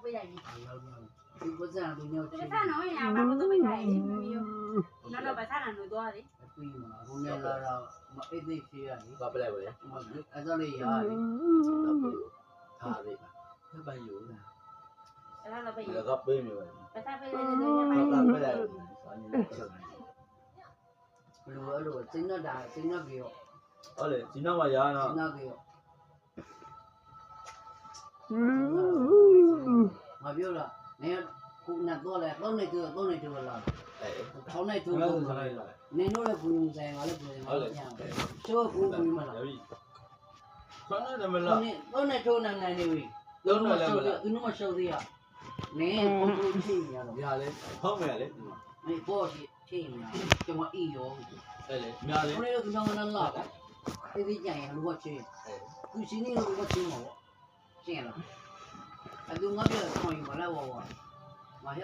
ပေးလိုက်ပြီ ဒီပစံလူမျိုး ဒီစားနော်ရပါဘာလို့ပေးလိုက်လဲမျိုးနော်ဘာစားတာလို့သွားတယ် ပြီးမှာဘုံနဲ့လာတော့မအိတ်သိရှိရလေ ဘာပလိုက်ပါလဲ အဲ့ဒါလေးရတယ် ထားသေးပါဖက်ပိုင်ယူလား အဲ့ဒါတော့ပေး ဒါကပေးနေပါ ဘာစားပေးလဲတော့ရပါ ဘာ ဘူး ကပလိုက်စာနေတယ် ဘယ်လိုအဲ့လိုစိတ်နဲ့တာစိတ်နဲ့ပြီးတော့ ဟုတ်လေဒီနောက်မှာရတော့ စိတ်နဲ့ပြီးတော့မပြောလားနေခုနတော့လေတော့နေတူလာ အဲ ထောင်းနေတူ ဟုတ်ကဲ့ နင်တို့လည်းဘူးဆိုင်ငါလည်းဘူးဆိုင်ငါလည်းညံ့ချိုးဘူးဘူးမလား ရပြီခဏနေမ တော့ လား နေတော့နေထိုးနေနေပြီတော့မရှုပ်သေးဘူးမရှုပ်သေးရနင်ပုံပုံချင်းရတော့ ရလေဟုတ်မယ်လေ 你过去听呀，跟我一样。 အဲလေများလေ 我那个跟他们那个，这个讲呀，如果去，不是你如果听我，这样了，啊，就我这看一过来我还累，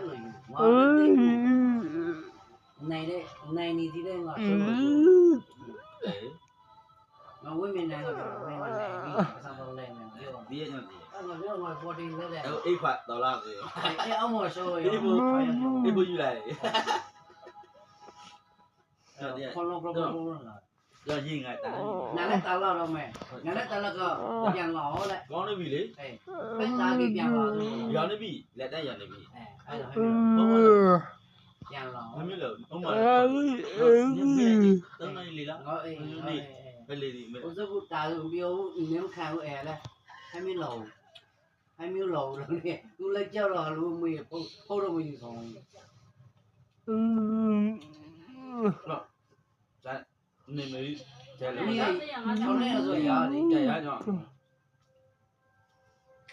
我奶你这个我说不出， အဲ 我外面那个我奶你，上头来呢，对吧？ ဒီရညဒီ 啊，我过去来了， အဲအိတ်ခွတ်တော်လားဆို 哎，俺我说呀， အိတ်ဘူးယူလိုက်看了不了。 ရရင်ငါတာ 哪来打了了没？哪来打了个变老了？ ကောင်းနေပြီလေ 哎，被打给变老了。 ရနေပြီလက်တန်းရနေပြီ 哎，还有变老。 မမျိုးလို့ဥမာတော့နေလေလား 我哎， ပဲလေဒီမဲ 我这个打的标，你没有看过哎嘞？还没老，还没有老了呢。都来叫了，路没跑都没有从。 ဇာနေမေးကျဲလေ 你从那个时候牙的， ကျဲရကြောင်း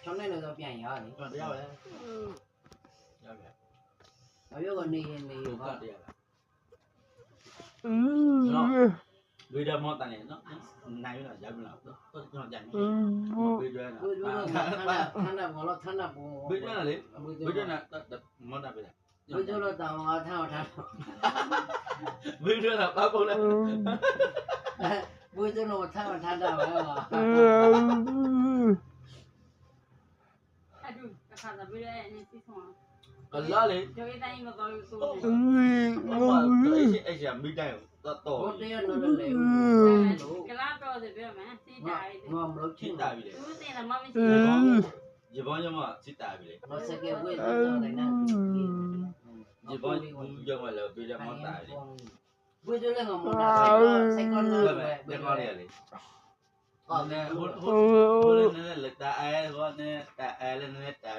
从那个时候变牙的。 တရားပဲရပြီ 我有个你， ဒုက္ခတရားဝေဒမောတန်နေနော်နိုင်ရရပြီလားတော့ကျွန်တော်ကြိုင်ဝေဒနာ 看到我了，看到不？ ဝေဒနာလေဝေဒနာမောတာပဲ 我就了，当我看。 ဝေဒနာပါပေါ်လား 不是那我看到了嘛？ အဲ့ဒါအခါသာပေးလိုက်နေစီဆုံး ကလာလေ ကျော်ရတိုင်းမတော်လို့ဆို ဟောအဲ့ရမိတိုင်းတော့တော့ 我这样弄的嘞， ကလာတော့တယ်ပြောမယ်စီးတာရီ 我没有 ချစ် 听 တာ 到， ပြီလေ သူတင်တယ်မမရှိ ရေဘောင်းရမချစ်တာပြီလေ 我这个位置在那。ရေဘောင်းဘူးကြောင့်လည်းပြေးတယ်မောတာလေ 位置那个没得，谁讲那 ဟုတ် 个 ပဲ 呗？ တက်ကောင်းလေလေ 哦， ဟိုလည်းလက်တာအဲဟိုနဲ့တာအဲလည်းနဲ့တာ